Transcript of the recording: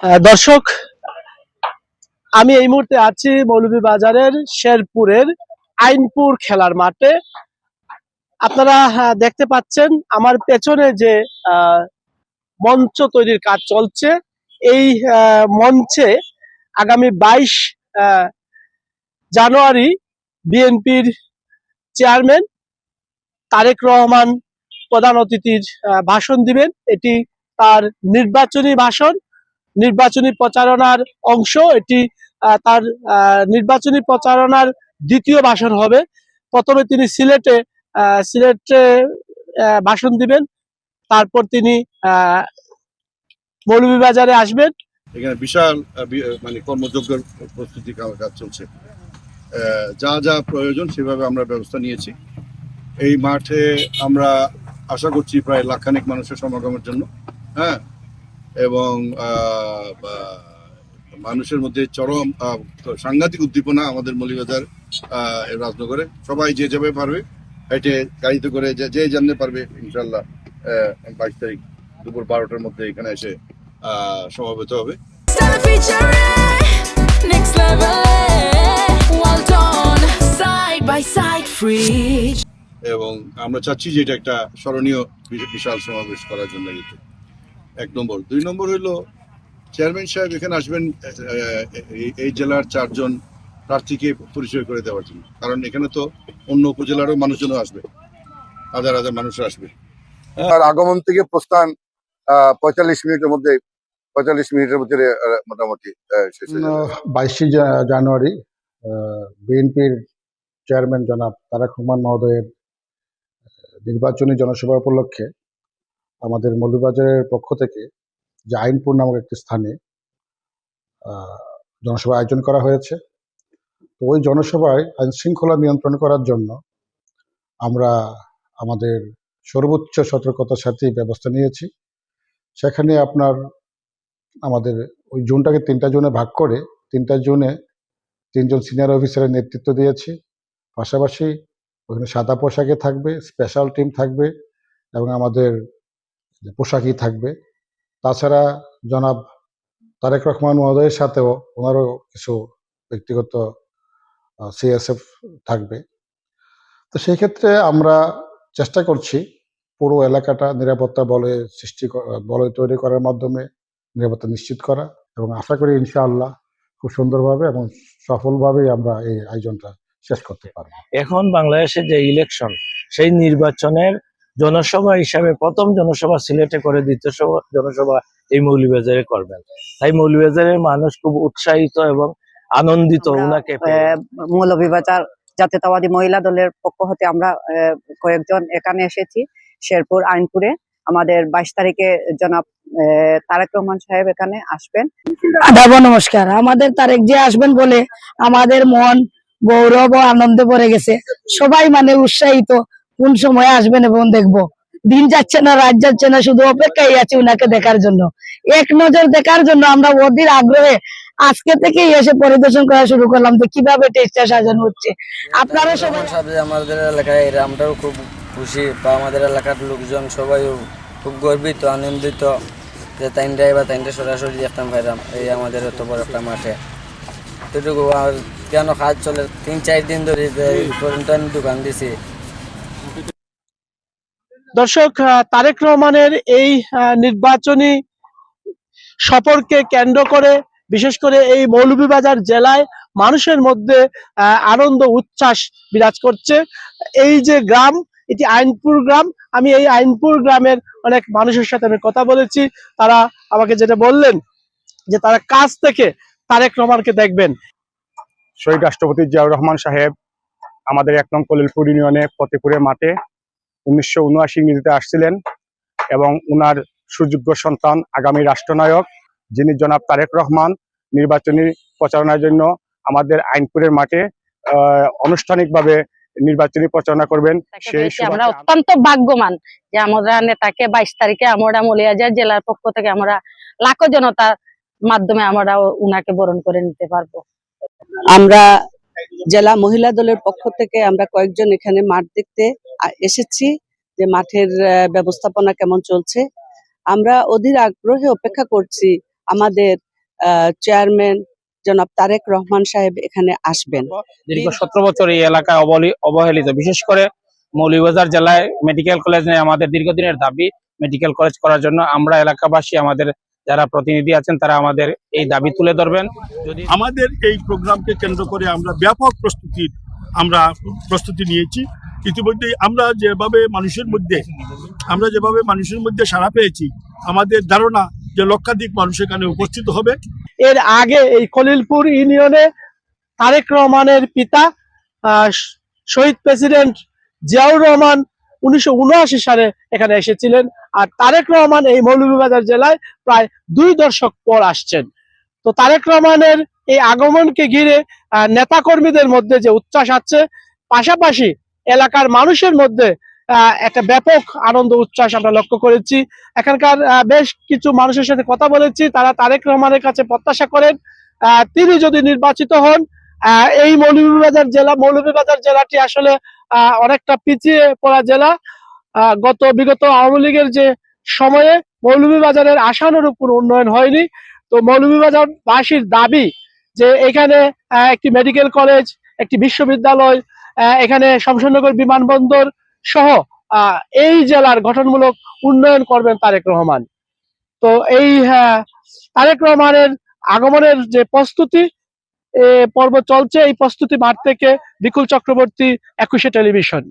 দর্শক, আমি এই মুহূর্তে আছি মৌলভীবাজারের শেরপুরের আইনপুর খেলার মাঠে। আপনারা দেখতে পাচ্ছেন আমার পেছনে যে মঞ্চ তৈরির কাজ চলছে। এই মঞ্চে আগামী 22 জানুয়ারি বিএনপির চেয়ারম্যান তারেক রহমান প্রধান অতিথির ভাষণ দিবেন। এটি তার নির্বাচনী ভাষণ, নির্বাচনী প্রচারণার অংশ। এটি তার নির্বাচনী প্রচারণার দ্বিতীয় ভাষণ হবে। প্রথমে তিনি সিলেটে ভাষণ দিবেন, তারপর তিনি মৌলভীবাজারে আসবেন। এখানে বিশাল মানে কর্মযজ্ঞের প্রস্তুতি কাজ চলছে। যা যা প্রয়োজন সেভাবে আমরা ব্যবস্থা নিয়েছি। এই মাঠে আমরা আশা করছি প্রায় লাখখানেক মানুষের সমাগমের জন্য। হ্যাঁ, এবং মানুষের মধ্যে চরম সাংঘাতিক উদ্দীপনা আমাদের মৌলভীবাজার রাজনগরে। সবাই যে যাবে পারবে, হেঁটে গাড়িতে করে যে জানতে পারবে। ইনশাল্লাহ 22 তারিখ দুপুর 12টার মধ্যে এখানে এসে সমাবেত হবে। এবং আমরা চাচ্ছি যে এটা একটা স্মরণীয় বিশাল সমাবেশ করার জন্য। এক নম্বর। 2 নম্বর হইলো চেয়ারম্যান সাহেব এখানে আসবেন এই জেলার 4 জন প্রার্থীকে পরিচয় করে দেওয়ার জন্য। কারণ এখানে তো অন্য উপজেলারও মানুষজনও আসবে, হাজার হাজার মানুষ আসবে। তার আগমন থেকে প্রস্থান 45 মিনিটের মধ্যে মোটামুটি শেষ হয়ে যাবে। 22 জানুয়ারি বিএনপির চেয়ারম্যান জনাব তারেক রহমান মহোদয়ের নির্বাচনী জনসভা উপলক্ষে আমাদের মৌলভীবাজারের পক্ষ থেকে যে আইনপুর নামক একটি স্থানে জনসভা আয়োজন করা হয়েছে। তো ওই জনসভায় আইন শৃঙ্খলা নিয়ন্ত্রণ করার জন্য আমরা আমাদের সর্বোচ্চ সতর্কতার সাথে ব্যবস্থা নিয়েছি। সেখানে আমাদের ওই জোনটাকে 3টা জোনে ভাগ করে 3টা জোনে 3 জন সিনিয়র অফিসারের নেতৃত্ব দিয়েছি। পাশাপাশি ওখানে সাদা পোশাকে থাকবে, স্পেশাল টিম থাকবে এবং আমাদের পোশাকই থাকবে। তাছাড়া জনাব তারেক রহমান মহোদয়ের সাথেও ওনারও কিছু ব্যক্তিগত সিএসএফ থাকবে। তো সেই ক্ষেত্রে আমরা চেষ্টা করছি পুরো এলাকাটা নিরাপত্তা বলয় তৈরি করার মাধ্যমে নিরাপত্তা নিশ্চিত করা, এবং আশা করি ইনশাআল্লাহ খুব সুন্দরভাবে এবং সফলভাবেই আমরা এই আয়োজনটা শেষ করতে পারব। এখন বাংলাদেশে যে ইলেকশন, সেই নির্বাচনের জনসভা হিসাবে প্রথম জনসভা সিলেটে করে, দ্বিতীয় জনসভা এই মৌলভীবাজারে করবেন। তাই মৌলভীবাজারের মানুষ খুব উৎসাহিত এবং আনন্দিত উনাকে। মৌলভীবাজার জাতীয়তাবাদী মহিলা দলের পক্ষ হতে আমরা কয়েকজন এখানে এসেছি শেরপুর আইনপুরে। আমাদের 22 তারিখে জনাব তারেক রহমান সাহেব এখানে আসবেন। নমস্কার। আমাদের তারেক যে আসবেন বলে আমাদের মন গৌরব ও আনন্দে ভরে গেছে। সবাই উৎসাহিত কোন সময় আসবেন এবং দেখবো। দিন যাচ্ছে না, রাত যাচ্ছে না, শুধু অপেক্ষায় আছি উনাকে দেখার জন্য, এক নজর দেখার জন্য। আমরা অধীর আগ্রহে আজকে থেকেই এসে পরিদর্শন করা শুরু করলাম যে কিভাবে টেস্টটা সাজানো হচ্ছে। আপনারা সবাই আমাদের এলাকায় আমরাও খুব খুশি, বা আমাদের এলাকার লোকজন সবাই খুব গর্বিত, আনন্দিত যে তাইনটা সরাসরি দেখতাম পাইলাম এই আমাদের এত বড় একটা মাঠে। এতটুকু আর কেন কাজ চলে 3-4 দিন ধরে দোকান দিছি। দর্শক, তারেক রহমানের এই নির্বাচনী সফরকে কেন্দ্র করে বিশেষ করে এই মৌলভীবাজার জেলায় মানুষের মধ্যে আনন্দ উচ্ছ্বাস বিরাজ করছে। এই যে গ্রাম, এটি আইনপুর গ্রাম। আমি এই আইনপুর গ্রামের অনেক মানুষের সাথে আমি কথা বলেছি। তারা আমাকে যেটা বললেন যে তারা কাছ থেকে তারেক রহমানকে দেখবেন। শহীদ রাষ্ট্রপতি জিয়াউর রহমান সাহেব আমাদের 1 নং কলিলপুর ইউনিয়নে ফতেপুরের মাঠে 1979 ইংরেজিতে আসছিলেন, এবং উনার সুযোগ্য সন্তান আগামী রাষ্ট্রনায়ক যিনি জনাব তারেক রহমান নির্বাচনী প্রচারণার জন্য আমাদের আইনপুরের মাঠে আনুষ্ঠানিকভাবে নির্বাচনী প্রচারণা করবেন। সেই আমরা অত্যন্ত ভাগ্যবান যে আমরা নেতাকে 22 তারিখে আমরা মৌলভীবাজার জেলার পক্ষ থেকে আমরা লাখো জনতার মাধ্যমে আমরা উনাকে বরণ করে নিতে পারবো। আমরা জেলা মহিলা দলের পক্ষ থেকে আমরা কয়েকজন এখানে মাঠ দেখতে এসেছি যে মাঠের ব্যবস্থাপনা কেমন চলছে। আমরা অধীর আগ্রহে অপেক্ষা করছি আমাদের চেয়ারম্যান জনাব তারেক রহমান সাহেব এখানে আসবেন। দীর্ঘ 17 বছর এই এলাকা অবহেলিত, বিশেষ করে মৌলভীবাজার জেলায় মেডিকেল কলেজ নেই। আমাদের দীর্ঘদিনের দাবি মেডিকেল কলেজ করার জন্য। আমরা এলাকাবাসী, আমাদের যারা প্রতিনিধি আছেন তারা আমাদের এই দাবি তুলে ধরবেন। যদি আমাদের এই প্রোগ্রামকে কেন্দ্র করে আমরা ব্যাপক প্রস্তুতি নিয়েছি। ইতিমধ্যেই আমরা যেভাবে মানুষের মধ্যে সাড়া পেয়েছি, আমাদের ধারণা যে লক্ষাধিক মানুষ এখানে উপস্থিত হবে। এর আগে এই খলিলপুর ইউনিয়নে তারেক রহমানের পিতা শহীদ প্রেসিডেন্ট জিয়াউর রহমান 1979 সালে এখানে এসেছিলেন। আর তারেক রহমান এই মৌলভীবাজার জেলায় প্রায় 2 দশক পর আসছেন। তো তারেক রহমানের এই আগমনকে ঘিরে নেতাকর্মীদের মধ্যে যে উচ্ছ্বাস আছে, পাশাপাশি এলাকার মানুষের মধ্যে একটা ব্যাপক আনন্দ উচ্ছ্বাস আমরা লক্ষ্য করেছি। এখানকার বেশ কিছু মানুষের সাথে কথা বলেছি, তারা তারেক রহমানের কাছে প্রত্যাশা করেন তিনি যদি নির্বাচিত হন এই মৌলভীবাজার জেলাটি আসলে অনেকটা পিছিয়ে পড়া জেলা। বিগত আওয়ামী লীগের যে সময়ে মৌলভীবাজারের আশানুরূপ কোনো উন্নয়ন হয়নি। তো মৌলভীবাজার বাসীর দাবি যে এখানে একটি মেডিকেল কলেজ, একটি বিশ্ববিদ্যালয়, এখানে শমশেরনগর বিমানবন্দর সহ এই জেলার গঠনমূলক উন্নয়ন করবেন তারেক রহমান। তো এই তারেক রহমানের আগমনের যে প্রস্তুতি পর্ব চলছে, এই প্রস্তুতি মাঠ থেকে বিকুল চক্রবর্তী, 21শে টেলিভিশন।